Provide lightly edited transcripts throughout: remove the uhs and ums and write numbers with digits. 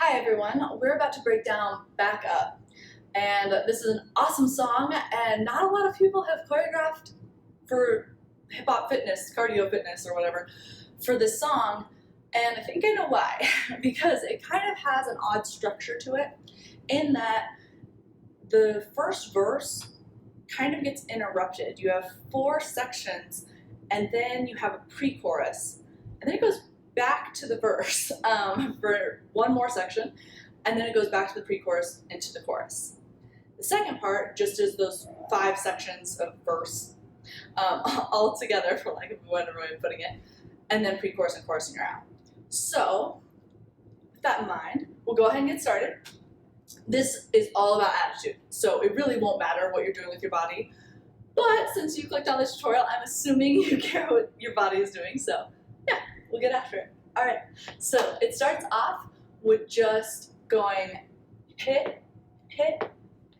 Hi everyone, we're about to break down Back Up, and this is an awesome song, and not a lot of people have choreographed for hip hop fitness, cardio fitness or whatever, for this song, and I think I know why, because it kind of has an odd structure to it, in that the first verse kind of gets interrupted. You have 4 sections, and then you have a pre-chorus, and then it goes back to the verse for one more section, and then it goes back to the pre-chorus into the chorus. The second part just is those 5 sections of verse all together, for lack of a better way of putting it, and then pre-chorus and chorus and you're out. So with that in mind, we'll go ahead and get started. This is all about attitude, so it really won't matter what you're doing with your body, but since you clicked on this tutorial, I'm assuming you care what your body is doing, so yeah, we'll get after it. All right, so it starts off with just going hit, hit,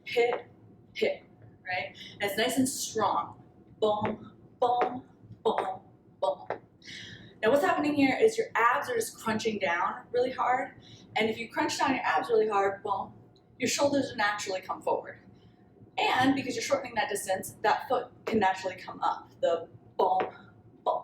hit, hit, right? And it's nice and strong. Boom, boom, boom, boom. Now what's happening here is your abs are just crunching down really hard, and if you crunch down your abs really hard, boom, your shoulders will naturally come forward. And because you're shortening that distance, that foot can naturally come up, the boom, boom.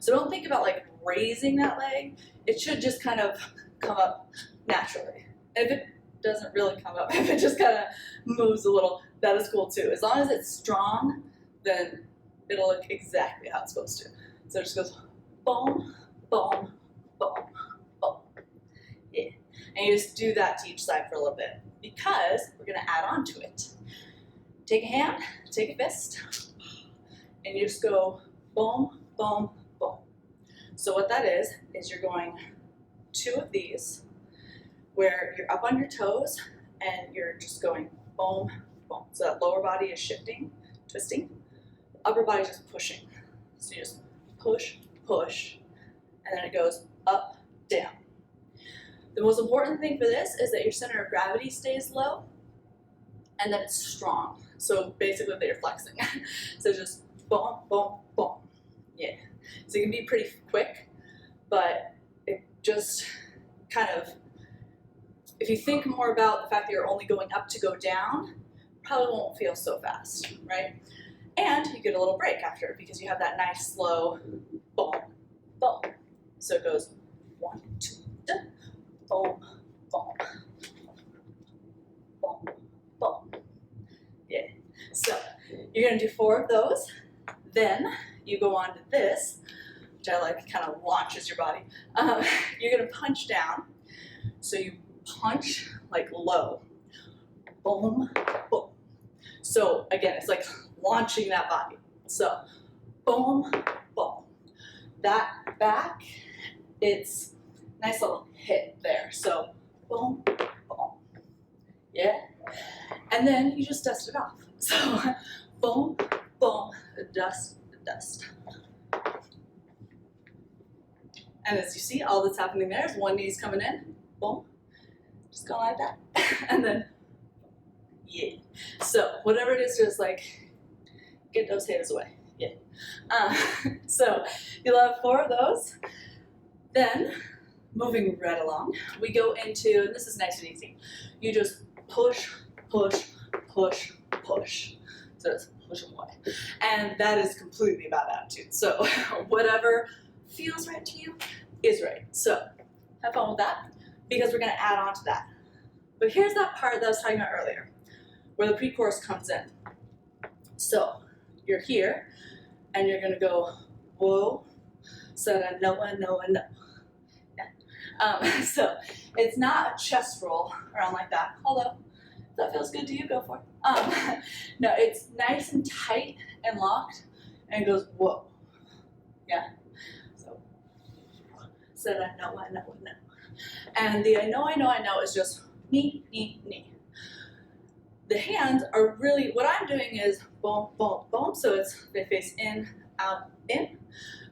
So don't think about like raising that leg. It should just kind of come up naturally. And if it doesn't really come up, if it just kind of moves a little, that is cool too. As long as it's strong, then it'll look exactly how it's supposed to. So it just goes boom, boom, boom, boom. Yeah. And you just do that to each side for a little bit because we're gonna add on to it. Take a hand, take a fist, and you just go boom, boom, boom. So what that is you're going 2 of these where you're up on your toes and you're just going boom, boom. So that lower body is shifting, twisting, the upper body is just pushing. So you just push, push, and then it goes up, down. The most important thing for this is that your center of gravity stays low and that it's strong. So basically that you're flexing. So just boom, boom, boom. Yeah. So it can be pretty quick, but it just kind of, if you think more about the fact that you're only going up to go down, probably won't feel so fast, right? And you get a little break after because you have that nice slow boom, boom. So it goes 1, 2, boom, boom, boom, boom. Yeah. So you're gonna do 4 of those. Then you go on to this, which I like, kind of launches your body. You're gonna punch down. So you punch like low. Boom, boom. So again, it's like launching that body. So boom, boom. That back, it's nice little hit there. So boom, boom. Yeah. And then you just dust it off. So boom, boom, dust, dust. And as you see, all that's happening there is one knee's coming in, boom, just going like that. And then, yeah. So whatever it is, just like, get those haters away, yeah. So you'll have 4 of those. Then, moving right along, we go into, and this is nice and easy, you just push, push, push, push. So just push them away. And that is completely about attitude. So whatever feels right to you is right. So have fun with that because we're gonna add on to that. But here's that part that I was talking about earlier where the pre-chorus comes in. So you're here and you're gonna go, whoa, so I know, I know, I know. Yeah. So it's not a chest roll around like that, although if that feels good to you, go for it. No, it's nice and tight and locked, and it goes, whoa. Yeah. So I know, I know, I know. And the I know, I know, I know is just knee, knee, knee. The hands are really, what I'm doing is boom, boom, boom, so they face in, out, in,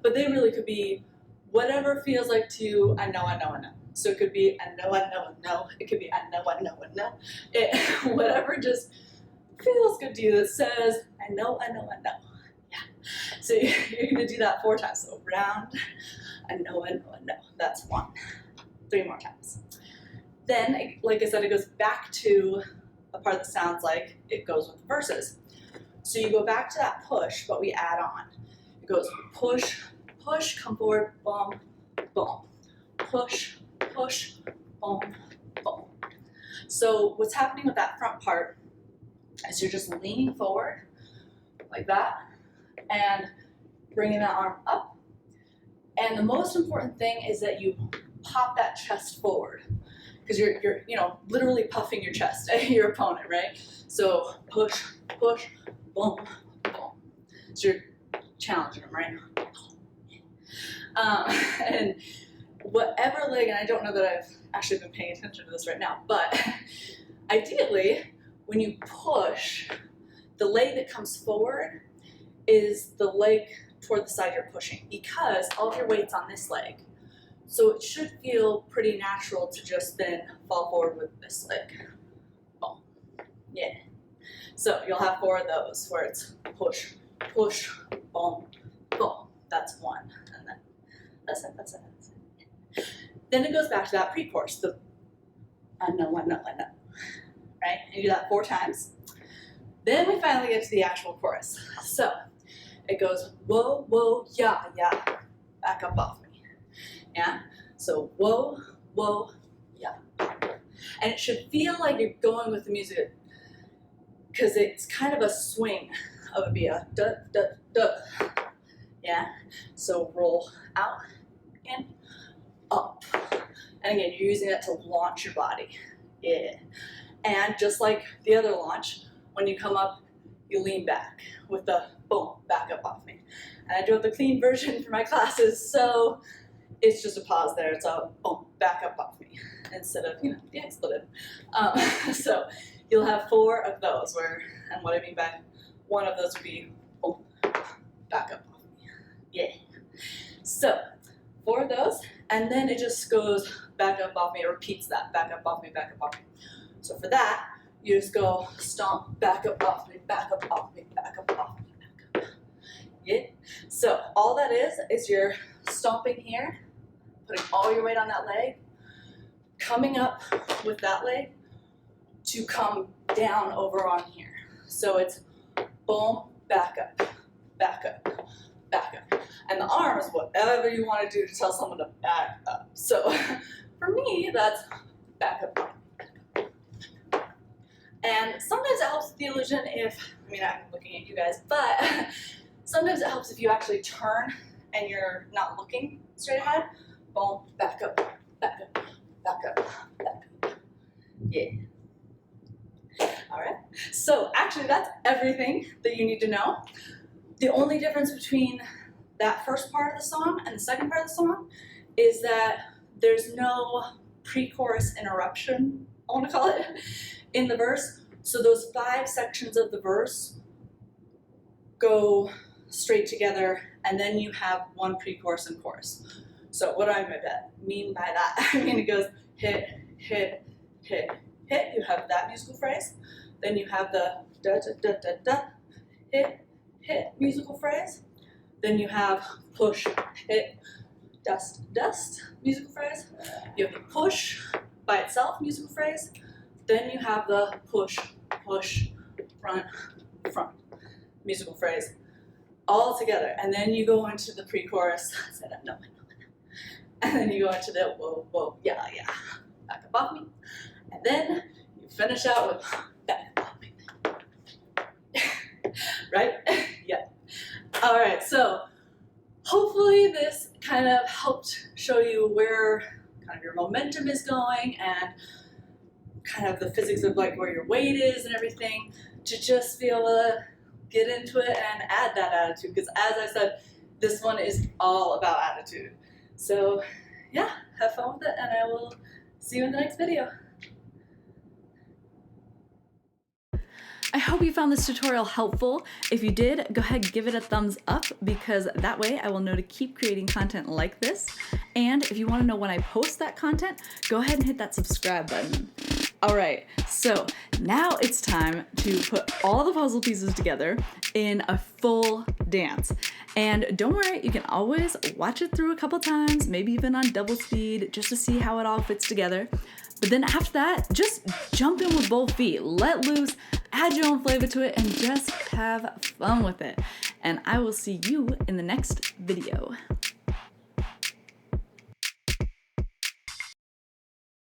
but they really could be whatever feels like to you, I know, I know, I know. So it could be I know, I know, I know. It could be I know, I know, I know. Whatever just feels good to you that says I know, I know, I know. Yeah. So you're gonna do that 4 times. So round, I know, I know, I know. That's 1. 3 more times. Then, like I said, it goes back to the part that sounds like it goes with the verses. So you go back to that push, but we add on. It goes push, push, come forward, boom, boom. Push, push, boom, boom. So what's happening with that front part is you're just leaning forward like that and bringing that arm up. And the most important thing is that you pop that chest forward, because you're literally puffing your chest at your opponent, right? So push, push, boom, boom. So you're challenging them, right? And whatever leg, and I don't know that I've actually been paying attention to this right now, but ideally, when you push, the leg that comes forward is the leg toward the side you're pushing, because all of your weight's on this leg. So it should feel pretty natural to just then fall forward with this leg. Boom. Yeah. So you'll have 4 of those where it's push, push, boom, boom. That's 1. And then that's it. Then it goes back to that pre-chorus, the I know, right? And you do that 4 times. Then we finally get to the actual chorus. So it goes whoa, whoa, yeah, yeah, back up off me. Yeah? So whoa, whoa, yeah. And it should feel like you're going with the music, because it's kind of a swing of a beat, a duh, duh, duh. Yeah? So roll out and up. And again, you're using that to launch your body. Yeah. And just like the other launch, when you come up, you lean back with the boom, back up off me. And I do have the clean version for my classes, so it's just a pause there. It's a boom, back up off me, instead of, the expletive. So you'll have 4 of those where, and what I mean by one of those would be boom, back up off me. Yeah. So 4 of those, and then it just goes back up off me. It repeats that, back up off me, back up off me. So for that, you just go stomp, back up off me, back up off me, back up off me, back up. Yeah. So all that is you're stomping here, putting all your weight on that leg, coming up with that leg to come down over on here. So it's boom, back up, back up, back up. And the arm is whatever you want to do to tell someone to back up. So for me, that's back up. And sometimes it helps with the illusion if, I'm looking at you guys, but sometimes it helps if you actually turn and you're not looking straight ahead. Boom, back up, back up, back up, back up. Yeah. All right. So actually that's everything that you need to know. The only difference between that first part of the song and the second part of the song is that there's no pre-chorus interruption, I want to call it, in the verse. So those 5 sections of the verse go straight together, and then you have one pre-chorus and chorus. So what do I mean by that? It goes hit, hit, hit, hit. You have that musical phrase. Then you have the da da da da da, hit, hit musical phrase. Then you have push, hit, dust, dust musical phrase. You have the push by itself musical phrase. Then you have the push, push, front, front musical phrase all together. And then you go into the pre-chorus, and then you go into the whoa, whoa, yeah, yeah, back up off me. And then you finish out with back up off me. Right? Yeah. All right, so hopefully this kind of helped show you where kind of your momentum is going and kind of the physics of like where your weight is and everything, to just be able to get into it and add that attitude, because as I said, this one is all about attitude. So yeah, have fun with it, and I will see you in the next video. I hope you found this tutorial helpful. If you did, go ahead and give it a thumbs up, because that way I will know to keep creating content like this. And if you want to know when I post that content, go ahead and hit that subscribe button. All right, so now it's time to put all the puzzle pieces together in a full dance. And don't worry, you can always watch it through a couple times, maybe even on double speed, just to see how it all fits together. But then after that, just jump in with both feet, let loose, add your own flavor to it, and just have fun with it. And I will see you in the next video.